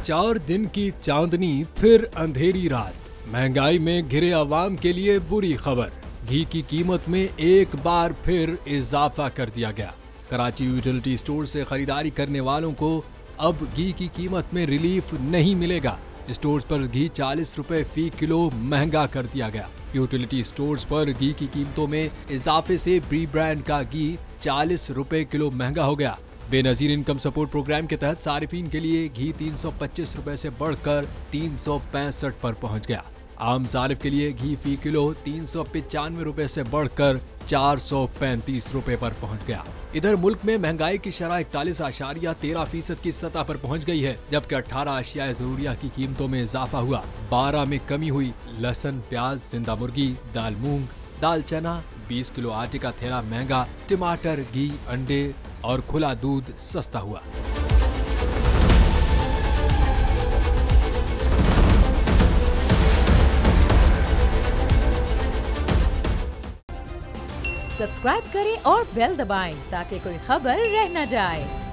4 दिन की चांदनी फिर अंधेरी रात। महंगाई में घिरे अवाम के लिए बुरी खबर। घी की कीमत में एक बार फिर इजाफा कर दिया गया। कराची यूटिलिटी स्टोर से खरीदारी करने वालों को अब घी की कीमत में रिलीफ नहीं मिलेगा। स्टोर्स पर घी 40 रुपए फी किलो महंगा कर दिया गया। यूटिलिटी स्टोर्स पर घी की कीमतों में इजाफे से प्री ब्रांड का घी 40 रुपए किलो महंगा हो गया। बेनजीर इनकम सपोर्ट प्रोग्राम के तहत सारिफीन के लिए घी 325 रुपए से बढ़कर 365 पर पहुंच गया। आम सारिफ के लिए घी फी किलो 395 रुपए से बढ़कर 435 रुपए पर पहुंच गया। इधर मुल्क में महंगाई की शरह 41.13% की सतह पर पहुंच गई है, जबकि 18 अशिया जरूरिया की कीमतों में इजाफा हुआ। 12 में कमी हुई। लहसुन, प्याज, जिंदा मुर्गी, दाल मूंग, दाल चना, 20 किलो आटे का थैला महंगा, टमाटर, घी, अंडे और खुला दूध सस्ता हुआ। सब्सक्राइब करें और बेल दबाएं ताकि कोई खबर रह न जाए।